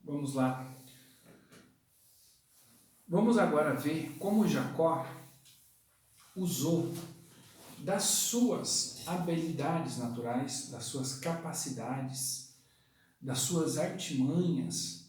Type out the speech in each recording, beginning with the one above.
Vamos lá. Vamos agora ver como Jacó usou das suas habilidades naturais, das suas capacidades, das suas artimanhas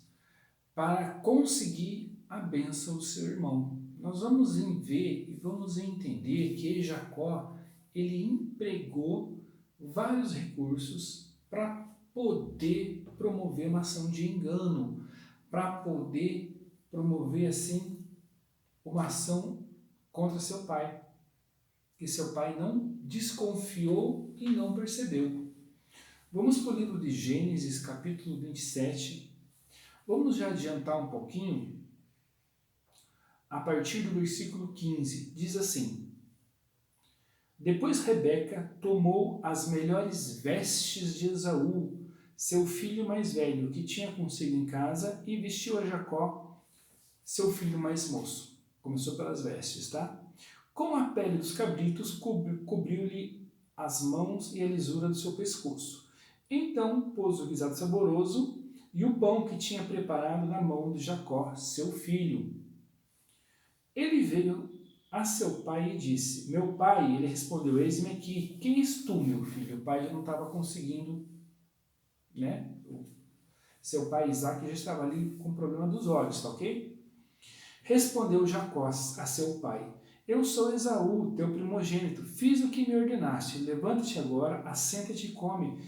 para conseguir a bênção do seu irmão. Nós vamos ver e vamos entender que Jacó, ele empregou vários recursos para poder promover uma ação de engano, para poder promover assim uma ação contra seu pai, que seu pai não desconfiou e não percebeu. Vamos para o livro de Gênesis, capítulo 27. Vamos já adiantar um pouquinho. A partir do versículo 15, diz assim: Depois Rebeca tomou as melhores vestes de Esaú, seu filho mais velho, que tinha consigo em casa, e vestiu a Jacó, seu filho mais moço. Começou pelas vestes, tá? Com a pele dos cabritos, cobriu-lhe as mãos e a lisura do seu pescoço. Então pôs o guisado saboroso e o pão que tinha preparado na mão de Jacó, seu filho. Ele veio a seu pai e disse: Meu pai. Ele respondeu: Eis-me aqui. Quem és tu, meu filho? O pai já não estava conseguindo, né? Seu pai Isaac já estava ali com o problema dos olhos, tá ok? Respondeu Jacó a seu pai: Eu sou Esaú, teu primogênito. Fiz o que me ordenaste. Levanta-te agora, assenta-te e come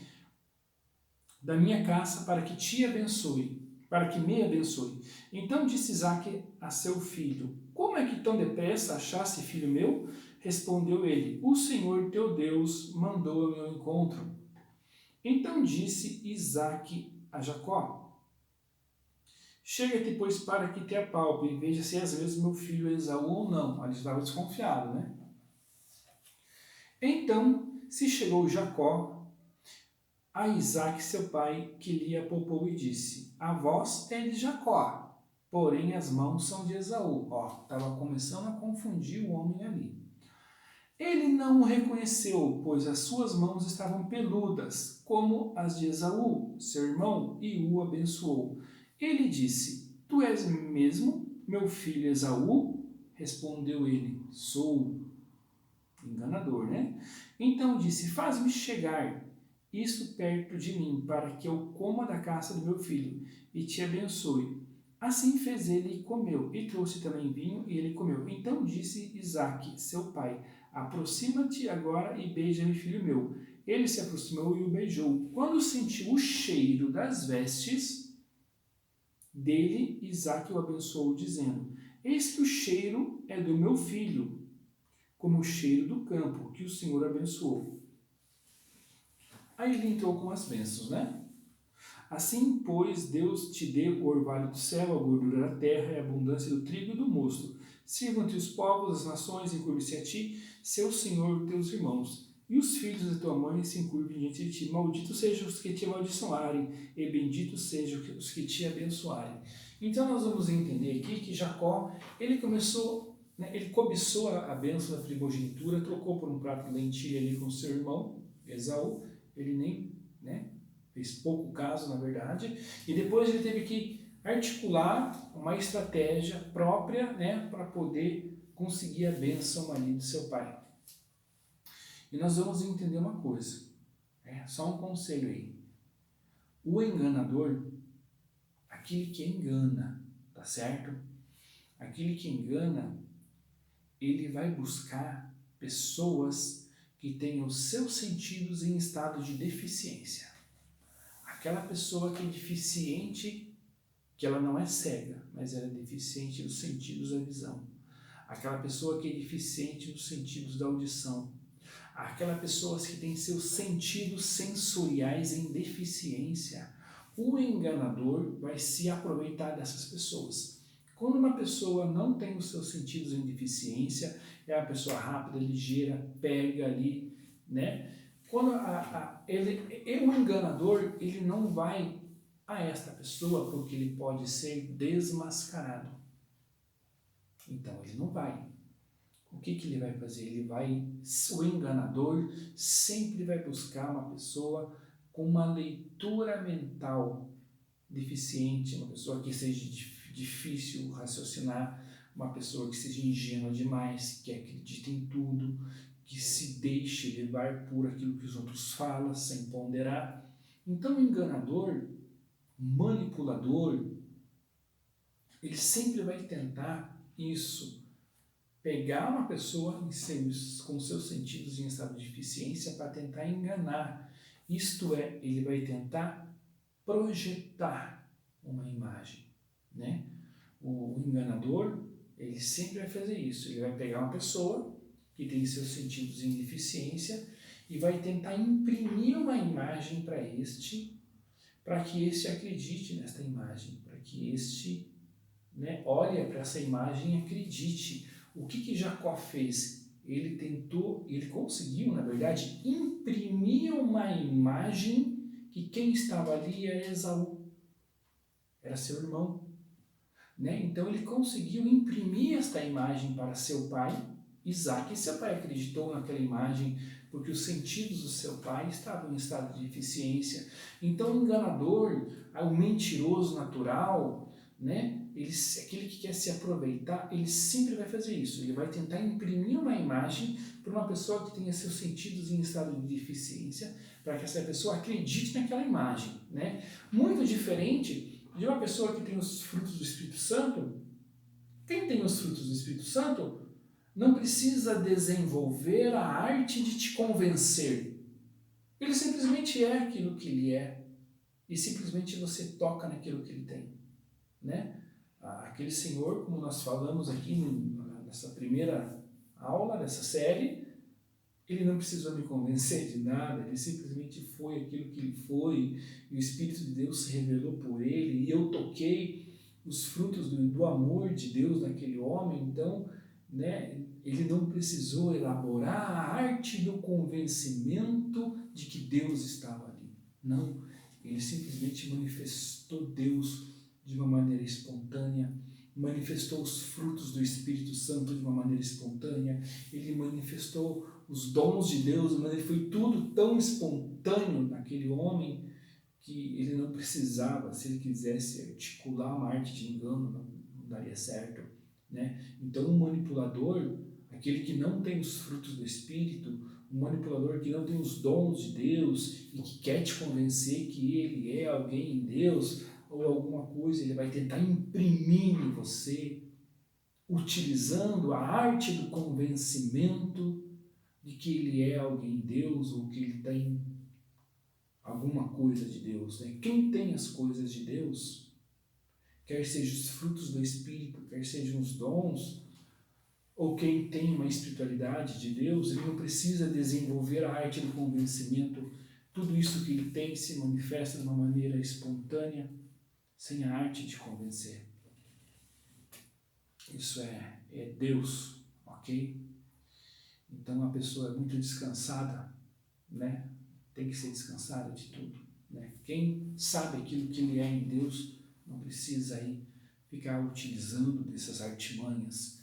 da minha caça para que te abençoe, para que me abençoe. Então disse Isaac a seu filho: Como é que tão depressa achaste, filho meu? Respondeu ele: O Senhor teu Deus mandou ao meu encontro. Então disse Isaac a Jacó: Chega-te, pois, para que te apalpe e veja se és mesmo meu filho Esaú ou não. Ele estava desconfiado, né? Então se chegou Jacó a Isaac, seu pai, que lhe apalpou e disse: A voz é de Jacó, porém as mãos são de Esaú. Ó, estava começando a confundir o homem ali. Ele não o reconheceu, pois as suas mãos estavam peludas, como as de Esaú, seu irmão, e o abençoou. Ele disse: Tu és mesmo meu filho Esaú? Respondeu ele: Sou. Enganador, né? Então disse: Faz-me chegar isso perto de mim, para que eu coma da caça do meu filho e te abençoe. Assim fez ele e comeu, e trouxe também vinho e ele comeu. Então disse Isaque, seu pai: Aproxima-te agora e beija-me, filho meu. Ele se aproximou e o beijou. Quando sentiu o cheiro das vestes dele, Isaque o abençoou, dizendo: Eis que o cheiro é do meu filho, como o cheiro do campo que o Senhor abençoou. Aí ele entrou com as bênçãos, né? Assim, pois, Deus te dê o orvalho do céu, a gordura da terra e a abundância do trigo e do mosto. Sirvam-te os povos, as nações, encurvem-se a ti, seu Senhor, teus irmãos. E os filhos da tua mãe se encurvem diante de ti. Malditos sejam os que te amaldiçoarem, e benditos sejam os que te abençoarem. Então nós vamos entender aqui que Jacó, ele começou, né, ele cobiçou a bênção da primogenitura, trocou por um prato de lentilha ali com seu irmão, Esaú. Ele nem, né, fez pouco caso, na verdade, e depois ele teve que articular uma estratégia própria, né, para poder conseguir a bênção ali do seu pai. E nós vamos entender uma coisa, só um conselho aí. O enganador, aquele que engana, tá certo? Aquele que engana, ele vai buscar pessoas que tenham os seus sentidos em estado de deficiência. Aquela pessoa que é deficiente, que ela não é cega, mas ela é deficiente nos sentidos da visão. Aquela pessoa que é deficiente nos sentidos da audição. Aquela pessoa que tem seus sentidos sensoriais em deficiência. O enganador vai se aproveitar dessas pessoas. Quando uma pessoa não tem os seus sentidos em deficiência, é uma pessoa rápida, ligeira, pega ali, né? Quando o enganador, ele não vai a esta pessoa porque ele pode ser desmascarado. Então ele não vai. O que ele vai fazer? O enganador sempre vai buscar uma pessoa com uma leitura mental deficiente, uma pessoa que seja difícil raciocinar, uma pessoa que seja ingênua demais, que acredita em tudo, que se deixe levar por aquilo que os outros falam, sem ponderar. Então, o enganador, manipulador, ele sempre vai tentar isso, pegar uma pessoa com seus sentidos em estado de deficiência para tentar enganar. Isto é, ele vai tentar projetar uma imagem, né? O enganador, ele sempre vai fazer isso. Ele vai pegar uma pessoa que tem seus sentidos em deficiência e vai tentar imprimir uma imagem para que este acredite nesta imagem, para que este, né, olhe para essa imagem e acredite. O que Jacó fez? Ele conseguiu, na verdade, imprimir uma imagem que quem estava ali era Esaú, era seu irmão. Né? Então ele conseguiu imprimir esta imagem para seu pai, Isaac, e seu pai acreditou naquela imagem porque os sentidos do seu pai estavam em estado de deficiência. Então o enganador, o mentiroso natural, né? Aquele que quer se aproveitar, ele sempre vai fazer isso. Ele vai tentar imprimir uma imagem para uma pessoa que tenha seus sentidos em estado de deficiência, para que essa pessoa acredite naquela imagem. Né? Muito diferente de uma pessoa que tem os frutos do Espírito Santo. Quem tem os frutos do Espírito Santo não precisa desenvolver a arte de te convencer. Ele simplesmente é aquilo que ele é e simplesmente você toca naquilo que ele tem. Né? Aquele senhor, como nós falamos aqui nessa primeira aula, dessa série, ele não precisou me convencer de nada, ele simplesmente foi aquilo que ele foi, e o Espírito de Deus se revelou por ele, e eu toquei os frutos do amor de Deus naquele homem. Então, né, ele não precisou elaborar a arte do convencimento de que Deus estava ali. Não, ele simplesmente manifestou Deus de uma maneira espontânea, manifestou os frutos do Espírito Santo de uma maneira espontânea, ele manifestou os dons de Deus, mas foi tudo tão espontâneo naquele homem que ele não precisava, se ele quisesse articular uma arte de engano, não daria certo. Né? Então, um manipulador, aquele que não tem os frutos do Espírito, um manipulador que não tem os dons de Deus e que quer te convencer que ele é alguém em Deus ou alguma coisa, ele vai tentar imprimir em você, utilizando a arte do convencimento de que ele é alguém em Deus ou que ele tem alguma coisa de Deus. Né? Quem tem as coisas de Deus, quer sejam os frutos do Espírito, quer sejam os dons, ou quem tem uma espiritualidade de Deus, ele não precisa desenvolver a arte do convencimento. Tudo isso que ele tem se manifesta de uma maneira espontânea, sem a arte de convencer. Isso é Deus, ok? Então a pessoa é muito descansada, né? Tem que ser descansada de tudo. Né? Quem sabe aquilo que ele é em Deus não precisa aí ficar utilizando dessas artimanhas.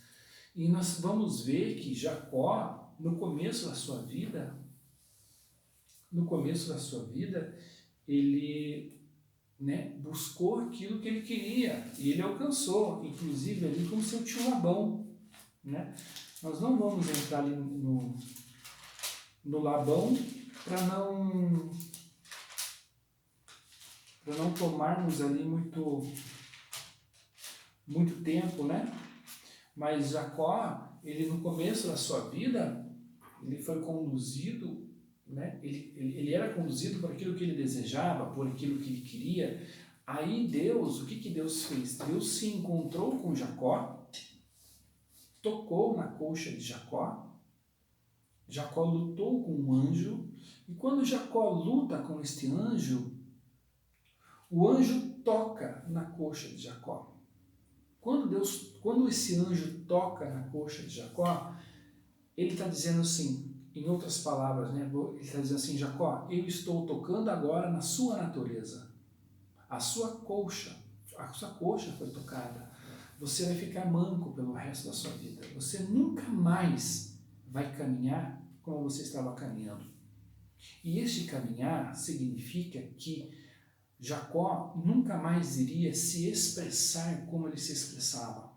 E nós vamos ver que Jacó, no começo da sua vida, ele, né, buscou aquilo que ele queria e ele alcançou, inclusive ali com seu tio Labão. Né? Nós não vamos entrar ali no Labão para não tomarmos ali muito tempo, né? Mas Jacó, ele no começo da sua vida, ele foi conduzido, né? Ele era conduzido por aquilo que ele desejava, por aquilo que ele queria. Aí Deus, o que Deus fez? Deus se encontrou com Jacó, tocou na coxa de Jacó, Jacó lutou com um anjo, e quando Jacó luta com este anjo, o anjo toca na coxa de Jacó. Quando esse anjo toca na coxa de Jacó, ele está dizendo assim, em outras palavras, né? Ele está dizendo assim: Jacó, eu estou tocando agora na sua natureza. A sua coxa foi tocada. Você vai ficar manco pelo resto da sua vida. Você nunca mais vai caminhar como você estava caminhando. E este caminhar significa que Jacó nunca mais iria se expressar como ele se expressava.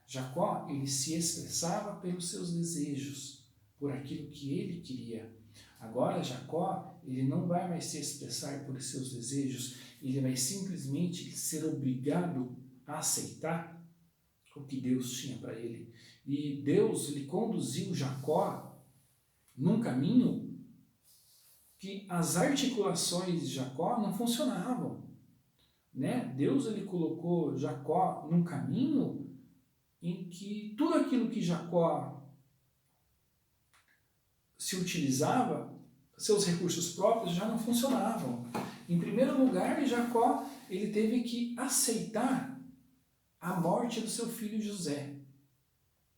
Jacó, ele se expressava pelos seus desejos, por aquilo que ele queria. Agora, Jacó, ele não vai mais se expressar por seus desejos, ele vai simplesmente ser obrigado a aceitar o que Deus tinha para ele. E Deus lhe conduziu Jacó num caminho que as articulações de Jacó não funcionavam, né? Deus ele colocou Jacó num caminho em que tudo aquilo que Jacó se utilizava, seus recursos próprios já não funcionavam. Em primeiro lugar, Jacó ele teve que aceitar a morte do seu filho José,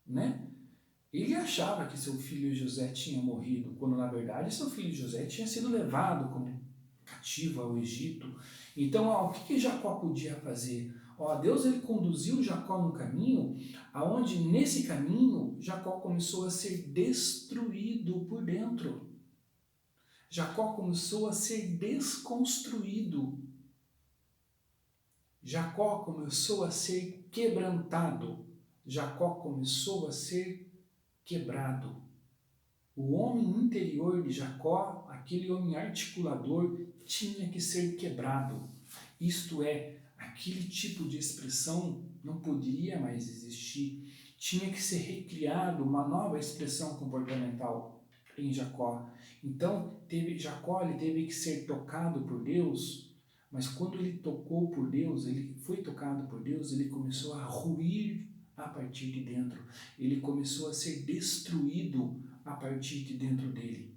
né? Ele achava que seu filho José tinha morrido, quando na verdade seu filho José tinha sido levado como cativo ao Egito. Então, o que Jacó podia fazer? Deus ele conduziu Jacó no caminho, aonde nesse caminho Jacó começou a ser destruído por dentro. Jacó começou a ser desconstruído. Jacó começou a ser quebrantado. Jacó começou a ser quebrado. O homem interior de Jacó, aquele homem articulador, tinha que ser quebrado. Isto é, aquele tipo de expressão não poderia mais existir. Tinha que ser recriado uma nova expressão comportamental em Jacó. Então, Jacó ele teve que ser tocado por Deus, mas quando ele tocou por Deus, ele foi tocado por Deus, ele começou a ruir a partir de dentro. Ele começou a ser destruído a partir de dentro dele.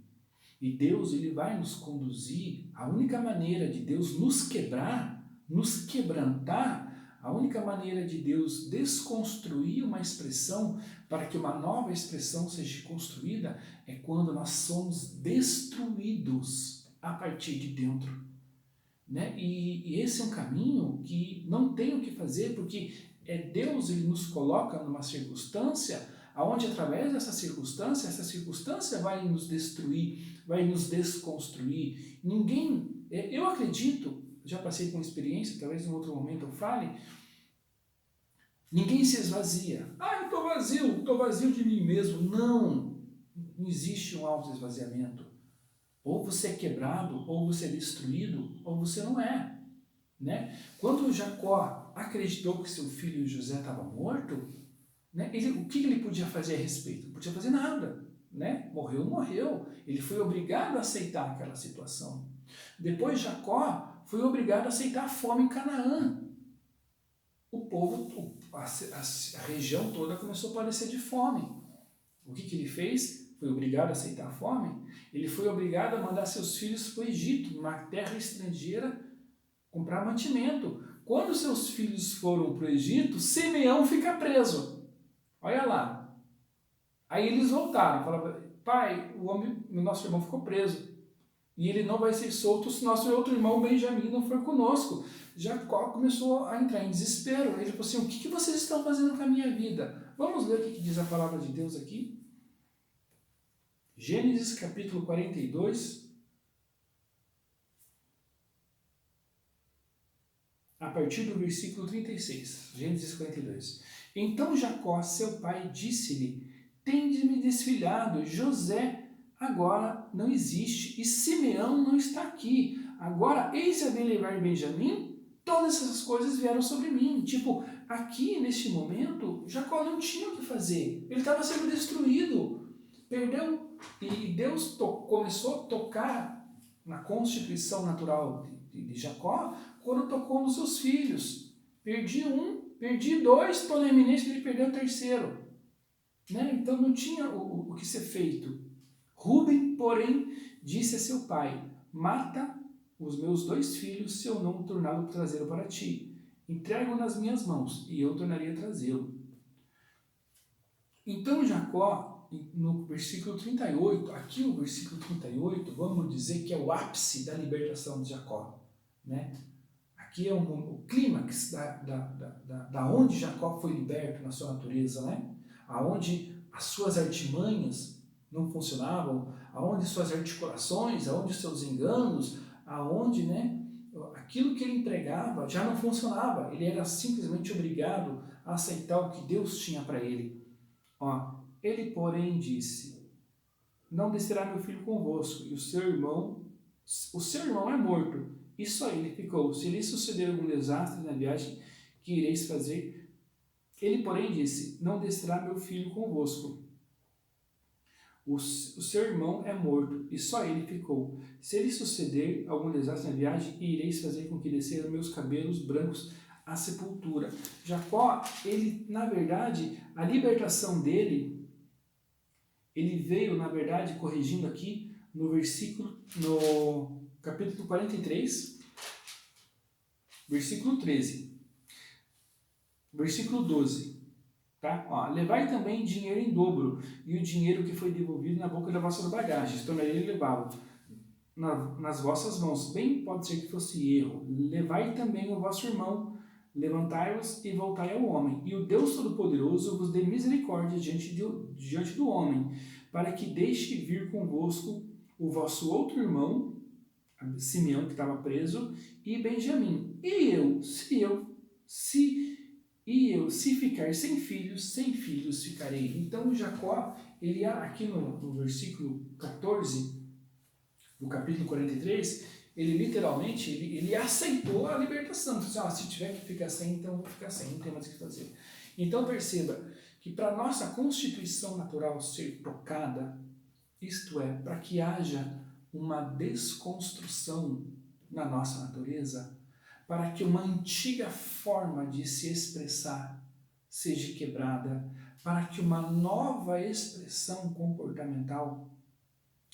E Deus ele vai nos conduzir, a única maneira de Deus nos quebrar, nos quebrantar, a única maneira de Deus desconstruir uma expressão para que uma nova expressão seja construída é quando nós somos destruídos a partir de dentro, né? E esse é um caminho que não tem o que fazer, porque Deus ele nos coloca numa circunstância onde através dessa circunstância, essa circunstância vai nos destruir, vai nos desconstruir. Eu acredito, já passei por uma experiência, talvez em outro momento eu fale, ninguém se esvazia. Eu estou vazio de mim mesmo. Não existe um autoesvaziamento. Ou você é quebrado, ou você é destruído, ou você não é, né? Quando Jacó acreditou que seu filho José estava morto, né, o que ele podia fazer a respeito? Não podia fazer nada, né? Morreu. Ele foi obrigado a aceitar aquela situação. Depois Jacó foi obrigado a aceitar a fome em Canaã. O povo, a região toda começou a padecer de fome. O que ele fez? Foi obrigado a aceitar a fome. Ele foi obrigado a mandar seus filhos para o Egito, uma terra estrangeira, comprar mantimento. Quando seus filhos foram para o Egito, Simeão fica preso. Olha lá. Aí eles voltaram, falaram: pai, o nosso irmão ficou preso. E ele não vai ser solto se nosso outro irmão Benjamim não for conosco. Jacó começou a entrar em desespero. Ele falou assim: o que vocês estão fazendo com a minha vida? Vamos ler o que diz a palavra de Deus aqui. Gênesis capítulo 42, a partir do versículo 36. Gênesis 42. Então Jacó, seu pai, disse-lhe: tende-me desfilhado, José agora não existe e Simeão não está aqui. Agora, eis a bem levar Benjamim, todas essas coisas vieram sobre mim. Tipo, aqui neste momento, Jacó não tinha o que fazer. Ele estava sendo destruído. Perdeu. E Deus começou a tocar na constituição natural de Jacó quando tocou nos seus filhos. Perdi um, perdi dois, estou na iminência de ele perder o terceiro. Né? Então não tinha o que ser feito. Rúben, porém, disse a seu pai: mata os meus 2 filhos se eu não torná-lo trazer para ti. Entrega-o nas minhas mãos e eu tornarei a trazê-lo. Então Jacó, no versículo 38, aqui o versículo 38, vamos dizer que é o ápice da libertação de Jacó, né? Aqui é o clímax da onde Jacó foi liberto na sua natureza, né? Aonde as suas artimanhas não funcionavam, aonde suas articulações, aonde seus enganos, aonde, né, aquilo que ele empregava já não funcionava, ele era simplesmente obrigado a aceitar o que Deus tinha para ele. Ó, ele, porém, disse: não descerá meu filho convosco, e o seu irmão é morto, e só ele ficou. Se lhe suceder algum desastre na viagem que ireis fazer, ele, porém, disse: não descerá meu filho convosco. O seu irmão é morto, e só ele ficou. Se lhe suceder algum desastre na viagem, ireis fazer com que desçam meus cabelos brancos à sepultura. Jacó, ele, na verdade, a libertação dele, ele veio, na verdade, corrigindo aqui, no capítulo 43, versículo 13, versículo 12. Tá? Ó, levai também dinheiro em dobro, e o dinheiro que foi devolvido na boca da vossa bagagem, tornarei levá-lo nas vossas mãos. Bem pode ser que fosse erro. Levai também o vosso irmão, levantai-vos e voltai ao homem, e o Deus Todo-Poderoso vos dê misericórdia diante do homem, para que deixe vir convosco o vosso outro irmão, Simeão, que estava preso, e Benjamim. E se ficar sem filhos ficarei. Então Jacó, ele aqui no versículo 14 do capítulo 43, ele literalmente ele aceitou a libertação. Se tiver que ficar sem, então eu vou ficar sem, não tem mais o que fazer. Então perceba que para nossa constituição natural ser tocada, isto é, para que haja uma desconstrução na nossa natureza, para que uma antiga forma de se expressar seja quebrada, para que uma nova expressão comportamental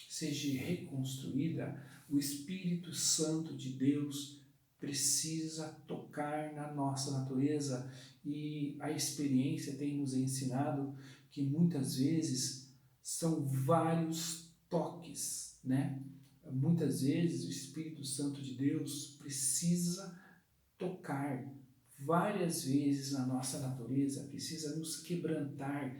seja reconstruída, o Espírito Santo de Deus precisa tocar na nossa natureza. E a experiência tem nos ensinado que muitas vezes são vários toques, né? Muitas vezes o Espírito Santo de Deus precisa tocar várias vezes na nossa natureza, precisa nos quebrar,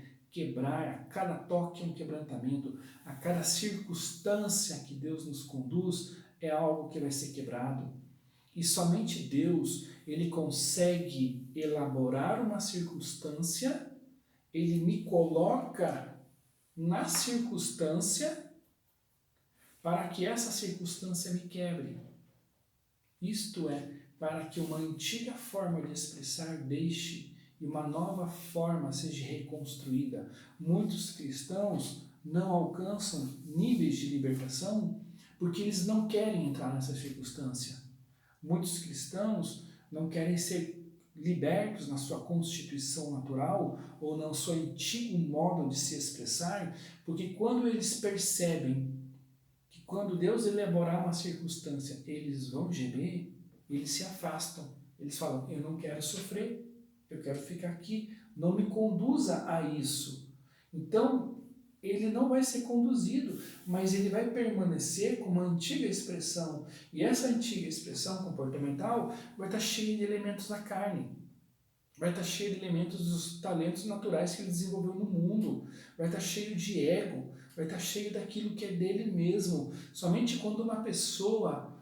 a cada toque é um quebrantamento, a cada circunstância que Deus nos conduz é algo que vai ser quebrado. E somente Deus, ele consegue elaborar uma circunstância, ele me coloca na circunstância para que essa circunstância me quebre. Isto é, para que uma antiga forma de expressar deixe e uma nova forma seja reconstruída. Muitos cristãos não alcançam níveis de libertação porque eles não querem entrar nessa circunstância. Muitos cristãos não querem ser libertos na sua constituição natural ou no seu antigo modo de se expressar, porque quando eles percebem que quando Deus elaborar uma circunstância, eles vão gemer, eles se afastam. Eles falam: eu não quero sofrer, eu quero ficar aqui, não me conduza a isso. Então, ele não vai ser conduzido, mas ele vai permanecer com uma antiga expressão. E essa antiga expressão comportamental vai estar cheia de elementos da carne, vai estar cheia de elementos dos talentos naturais que ele desenvolveu no mundo, vai estar cheio de ego, vai estar cheio daquilo que é dele mesmo. Somente quando uma pessoa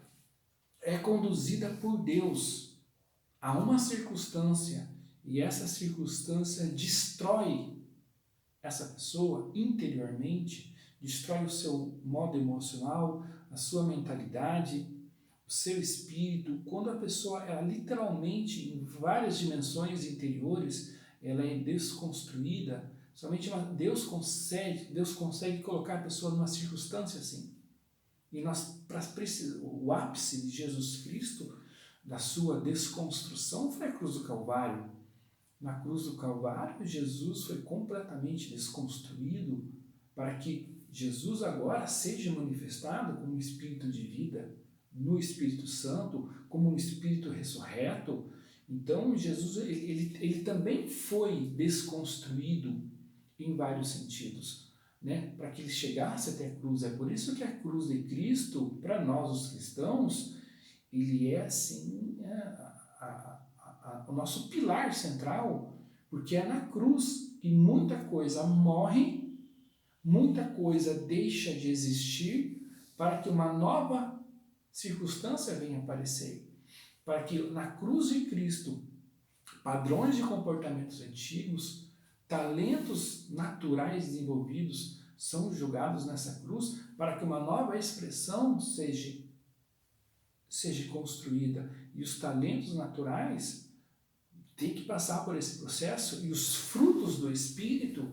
é conduzida por Deus a uma circunstância e essa circunstância destrói essa pessoa interiormente, destrói o seu modo emocional, a sua mentalidade, o seu espírito. Quando a pessoa, ela literalmente, em várias dimensões interiores, ela é desconstruída, somente Deus consegue colocar a pessoa numa circunstância assim. E o ápice de Jesus Cristo, da sua desconstrução, foi a cruz do Calvário. Na cruz do Calvário, Jesus foi completamente desconstruído para que Jesus agora seja manifestado como um espírito de vida, no Espírito Santo, como um espírito ressurreto. Então, Jesus ele também foi desconstruído em vários sentidos, né? Para que ele chegasse até a cruz. É por isso que a cruz de Cristo, para nós os cristãos, ele é assim o nosso pilar central, porque é na cruz que muita coisa morre, muita coisa deixa de existir para que uma nova circunstância venha aparecer. para que na cruz de Cristo, padrões de comportamentos antigos, talentos naturais desenvolvidos são julgados nessa cruz para que uma nova expressão seja construída. E os talentos naturais têm que passar por esse processo, e os frutos do Espírito,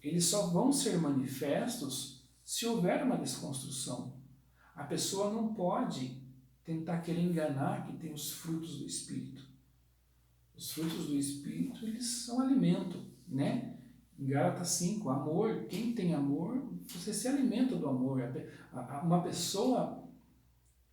eles só vão ser manifestos se houver uma desconstrução. A pessoa não pode tentar querer enganar que tem os frutos do Espírito. Os frutos do Espírito, eles são alimento, né? Em Gálatas 5, amor. Quem tem amor, você se alimenta do amor. Uma pessoa,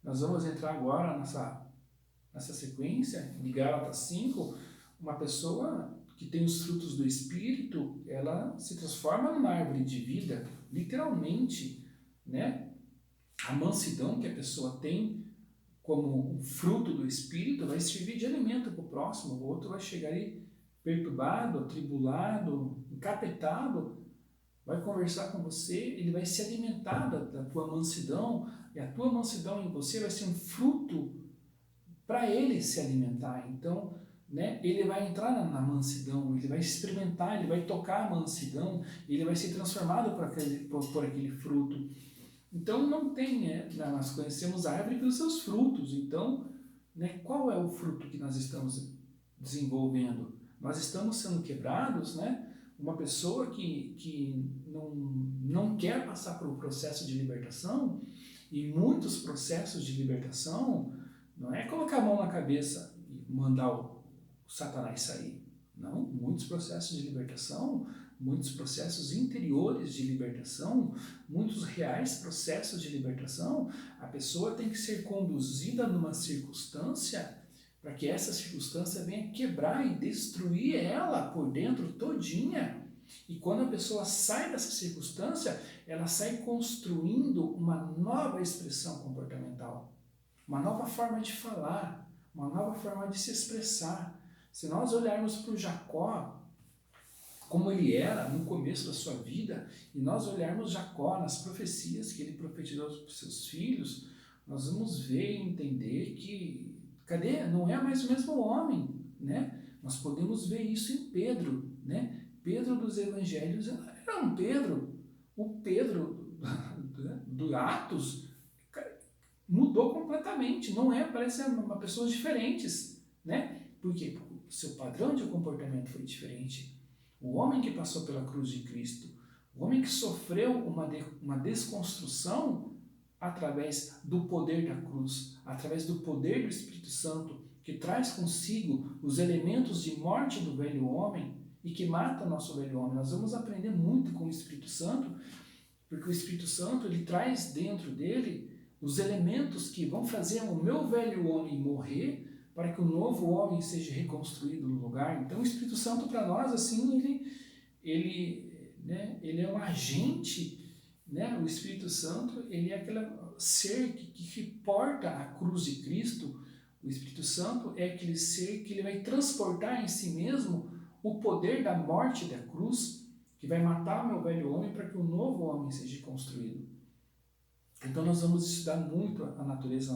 nós vamos entrar agora nessa sequência de Gálatas 5, uma pessoa que tem os frutos do Espírito, ela se transforma numa árvore de vida, literalmente, né? A mansidão que a pessoa tem como um fruto do Espírito vai servir de alimento para o próximo. O outro vai chegar aí perturbado, atribulado, encapetado, vai conversar com você, ele vai se alimentar da tua mansidão, e a tua mansidão em você vai ser um fruto para ele se alimentar. Então, né, ele vai entrar na mansidão, ele vai experimentar, ele vai tocar a mansidão, ele vai ser transformado por aquele fruto. Então não tem, nós conhecemos a árvore pelos seus frutos. Então, né, qual é o fruto que nós estamos desenvolvendo? Nós estamos sendo quebrados, né? Uma pessoa que não quer passar por um processo de libertação, e muitos processos de libertação, não é colocar a mão na cabeça e mandar o Satanás sair. Não, muitos processos de libertação, muitos processos interiores de libertação, muitos reais processos de libertação, a pessoa tem que ser conduzida numa circunstância para que essa circunstância venha quebrar e destruir ela por dentro todinha. E quando a pessoa sai dessa circunstância, ela sai construindo uma nova expressão comportamental, uma nova forma de falar, uma nova forma de se expressar. Se nós olharmos para o Jacó, como ele era no começo da sua vida, e nós olharmos Jacó nas profecias que ele profetizou para os seus filhos, nós vamos ver e entender que, cadê? Não é mais o mesmo homem, né? Nós podemos ver isso em Pedro, né? Pedro dos Evangelhos era um Pedro. O Pedro do Atos mudou completamente, não é? Parece uma pessoas diferentes, né? Por quê? Porque o seu padrão de comportamento foi diferente. O homem que passou pela cruz de Cristo, o homem que sofreu uma desconstrução através do poder da cruz, através do poder do Espírito Santo, que traz consigo os elementos de morte do velho homem e que mata o nosso velho homem. Nós vamos aprender muito com o Espírito Santo, porque o Espírito Santo ele traz dentro dele os elementos que vão fazer o meu velho homem morrer para que o novo homem seja reconstruído no lugar. Então o Espírito Santo para nós, assim, ele é um agente, né? O Espírito Santo, ele é aquele ser que porta a cruz de Cristo. O Espírito Santo é aquele ser que ele vai transportar em si mesmo o poder da morte da cruz, que vai matar o meu velho homem para que o novo homem seja construído. Então nós vamos estudar muito a natureza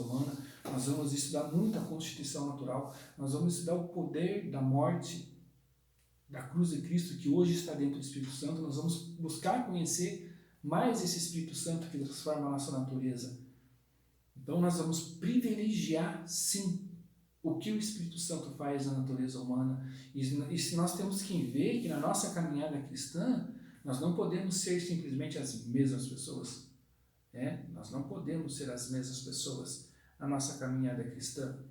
humana, nós vamos estudar muito a constituição natural, nós vamos estudar o poder da morte da cruz de Cristo que hoje está dentro do Espírito Santo. Nós vamos buscar conhecer mais esse Espírito Santo que transforma a nossa natureza. Então nós vamos privilegiar, sim, o que o Espírito Santo faz na natureza humana. E se nós temos que ver que na nossa caminhada cristã, nós não podemos ser simplesmente as mesmas pessoas. Nós não podemos ser as mesmas pessoas na nossa caminhada cristã.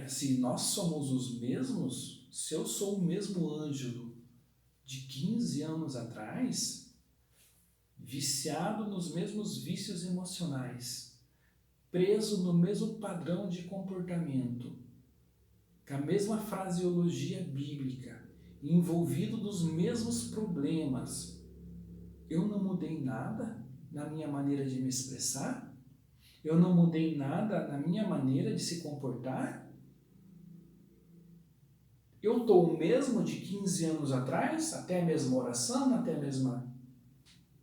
Se nós somos os mesmos, se eu sou o mesmo Ângelo de 15 anos atrás, viciado nos mesmos vícios emocionais, preso no mesmo padrão de comportamento, com a mesma fraseologia bíblica, envolvido nos mesmos problemas, eu não mudei nada na minha maneira de me expressar? Eu não mudei nada na minha maneira de se comportar? Eu estou o mesmo de 15 anos atrás, até a mesma oração, até a mesma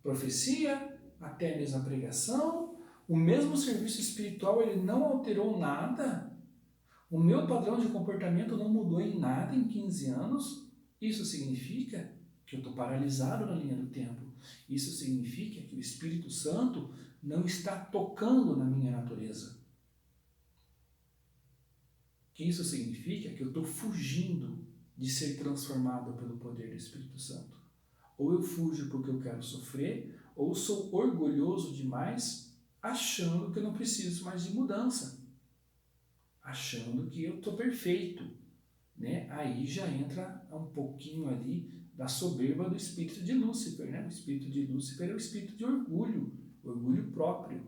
profecia, até a mesma pregação, O mesmo serviço espiritual, ele não alterou nada. O meu padrão de comportamento não mudou em nada em 15 anos. Isso significa que eu estou paralisado na linha do tempo. Isso significa que o Espírito Santo não está tocando na minha natureza. Que isso significa que eu estou fugindo de ser transformado pelo poder do Espírito Santo. Ou eu fujo porque eu quero sofrer, ou sou orgulhoso demais, achando que eu não preciso mais de mudança. Achando que eu estou perfeito, né? Aí já entra um pouquinho ali da soberba do espírito de Lúcifer, né? O espírito de Lúcifer é o espírito de orgulho próprio,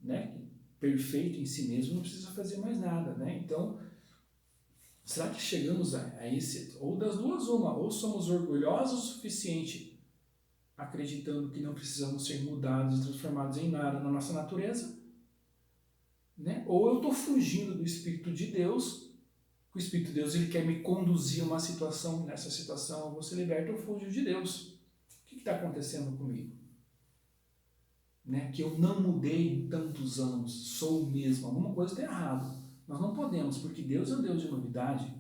né? Perfeito em si mesmo, não precisa fazer mais nada, né? Então, será que chegamos a esse, ou das duas uma, ou somos orgulhosos o suficiente, acreditando que não precisamos ser mudados e transformados em nada na nossa natureza, né? Ou eu estou fugindo do Espírito de Deus, o Espírito de Deus ele quer me conduzir a uma situação, nessa situação eu vou ser liberto, eu fujo de Deus. O que está acontecendo comigo? Né? Que eu não mudei em tantos anos, sou o mesmo, alguma coisa está errada. Nós não podemos, porque Deus é um Deus de novidade,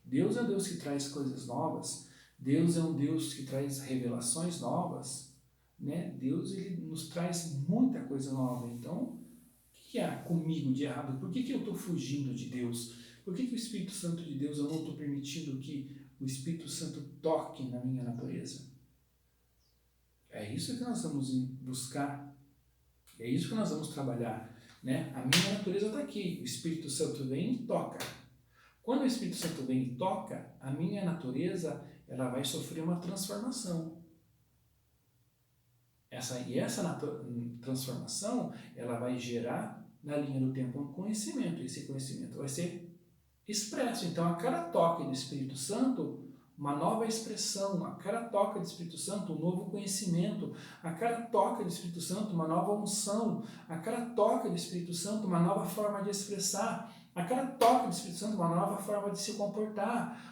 Deus é um Deus que traz coisas novas, Deus é um Deus que traz revelações novas, né? Deus ele nos traz muita coisa nova, então o que há comigo de errado? Por que eu estou fugindo de Deus? Por que o Espírito Santo de Deus, eu não estou permitindo que o Espírito Santo toque na minha natureza? É isso que nós vamos buscar, é isso que nós vamos trabalhar, né? A minha natureza está aqui, o Espírito Santo vem e toca. Quando o Espírito Santo vem e toca, a minha natureza ela vai sofrer uma transformação. Essa transformação ela vai gerar na linha do tempo um conhecimento. Esse conhecimento vai ser expresso. Então, a cada toque do Espírito Santo, uma nova expressão. A cada toque do Espírito Santo, um novo conhecimento. A cada toque do Espírito Santo, uma nova unção. A cada toque do Espírito Santo, uma nova forma de expressar. A cada toque do Espírito Santo, uma nova forma de se comportar.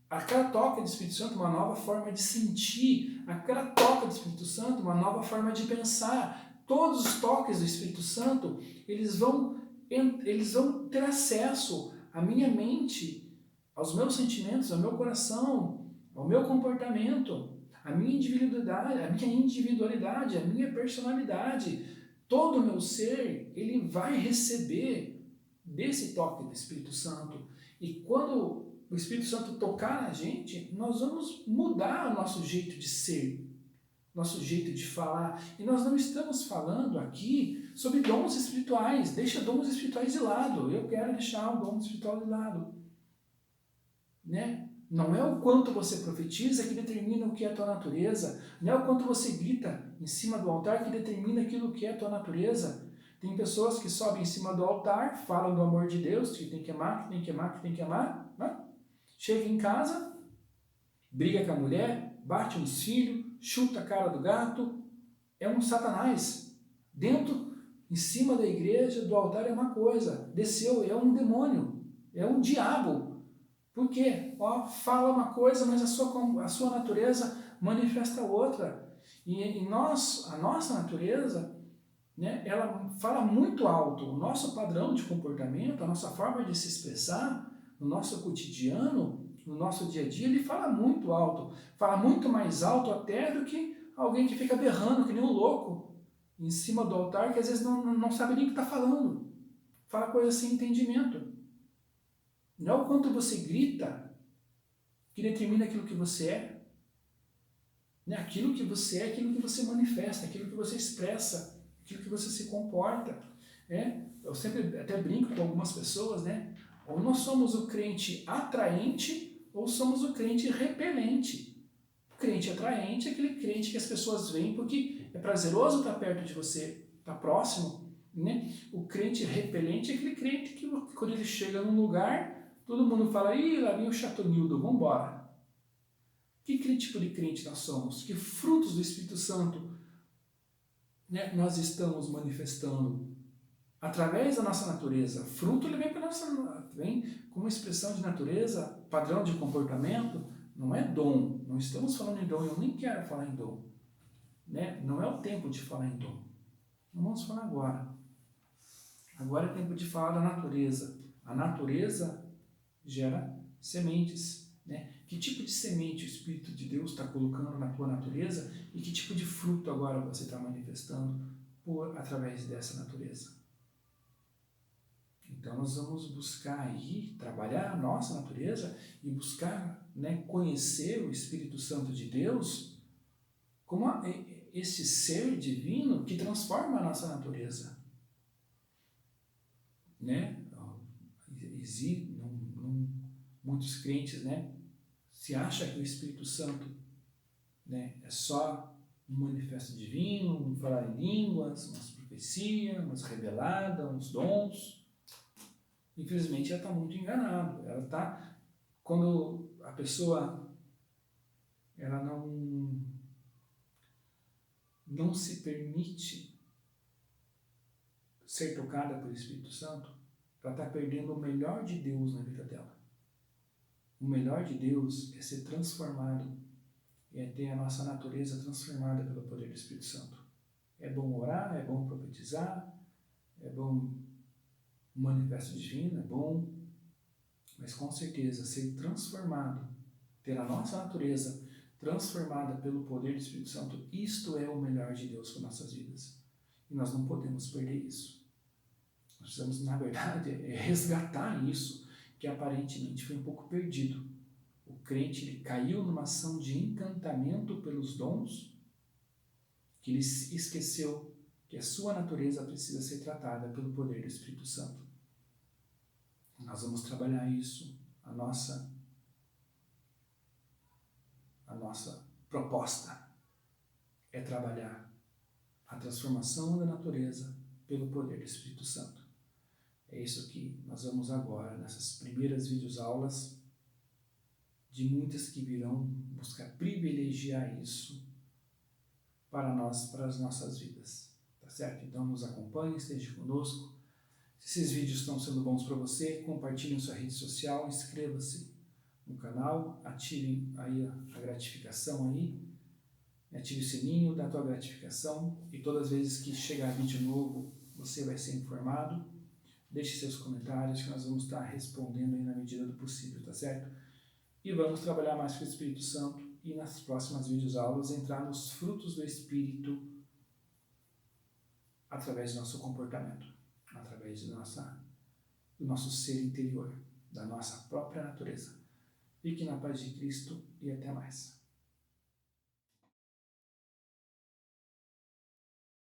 A cada toque do Espírito Santo, uma nova forma de sentir. A cada toque do Espírito Santo, uma nova forma de pensar. Todos os toques do Espírito Santo, eles vão ter acesso à minha mente, aos meus sentimentos, ao meu coração, ao meu comportamento, à minha individualidade, à minha personalidade. Todo o meu ser, ele vai receber desse toque do Espírito Santo. E quando o Espírito Santo tocar na gente, nós vamos mudar o nosso jeito de ser, nosso jeito de falar. E nós não estamos falando aqui sobre dons espirituais. Deixa dons espirituais de lado. Eu quero deixar o dom espiritual de lado. Né? Não é o quanto você profetiza que determina o que é a tua natureza. Não é o quanto você grita em cima do altar que determina aquilo que é a tua natureza. Tem pessoas que sobem em cima do altar, falam do amor de Deus, que tem que amar, que tem que amar, que tem que amar, né? Chega em casa, briga com a mulher, bate nos filhos, chuta a cara do gato, é um satanás. Dentro, em cima da igreja, do altar é uma coisa, desceu, é um demônio, é um diabo. Por quê? Ó, fala uma coisa, mas a sua natureza manifesta outra. E a nossa natureza, né, ela fala muito alto. O nosso padrão de comportamento, a nossa forma de se expressar, no nosso cotidiano, no nosso dia a dia, ele fala muito alto. Fala muito mais alto até do que alguém que fica berrando, que nem um louco, em cima do altar, que às vezes não sabe nem o que está falando. Fala coisa sem entendimento. Não é o quanto você grita que determina aquilo que você é. Né? Aquilo que você é, aquilo que você manifesta, aquilo que você expressa, aquilo que você se comporta. Eu sempre até brinco com algumas pessoas, né? Ou nós somos o crente atraente ou somos o crente repelente. O crente atraente é aquele crente que as pessoas veem porque é prazeroso estar perto de você, estar próximo. Né? O crente repelente é aquele crente que quando ele chega num lugar, todo mundo fala, ih, lá vem o chatonildo, vamos embora. Que tipo de crente nós somos? Que frutos do Espírito Santo, né, nós estamos manifestando? Através da nossa natureza. Fruto ele vem como expressão de natureza, padrão de comportamento, não é dom. Não estamos falando em dom, eu nem quero falar em dom. Né? Não é o tempo de falar em dom. Não vamos falar agora. Agora é tempo de falar da natureza. A natureza gera sementes, né? Que tipo de semente o Espírito de Deus está colocando na tua natureza e que tipo de fruto agora você está manifestando através dessa natureza? Então nós vamos buscar aí, trabalhar a nossa natureza e buscar, né, conhecer o Espírito Santo de Deus como esse ser divino que transforma a nossa natureza, né? Muitos crentes, né, se acham que o Espírito Santo, né, é só um manifesto divino, um falar em línguas, umas profecias, umas reveladas, uns dons. Infelizmente ela está muito enganada. Ela está, quando a pessoa ela não se permite ser tocada pelo Espírito Santo, ela está perdendo o melhor de Deus na vida dela. O melhor de Deus é ser transformado, é ter a nossa natureza transformada pelo poder do Espírito Santo. É bom orar, é bom profetizar, é bom um manifesto divino, é bom, mas com certeza ser transformado, ter a nossa natureza transformada pelo poder do Espírito Santo, isto é o melhor de Deus para nossas vidas. E nós não podemos perder isso. Nós precisamos, na verdade, resgatar isso, que aparentemente foi um pouco perdido. O crente ele caiu numa ação de encantamento pelos dons, que ele esqueceu que a sua natureza precisa ser tratada pelo poder do Espírito Santo. Nós vamos trabalhar isso, a nossa proposta é trabalhar a transformação da natureza pelo poder do Espírito Santo. É isso que nós vamos agora, nessas primeiras videoaulas, de muitas que virão buscar privilegiar isso para nós, para as nossas vidas. Tá certo? Então nos acompanhe, esteja conosco. Se esses vídeos estão sendo bons para você, compartilhe em sua rede social, inscreva-se no canal, ative aí a gratificação aí, ative o sininho da tua gratificação e todas as vezes que chegar vídeo novo, você vai ser informado. Deixe seus comentários que nós vamos estar respondendo aí na medida do possível, tá certo? E vamos trabalhar mais com o Espírito Santo e nas próximas videoaulas entrar nos frutos do Espírito através do nosso comportamento, através do nosso ser interior, da nossa própria natureza. Fique na paz de Cristo e até mais.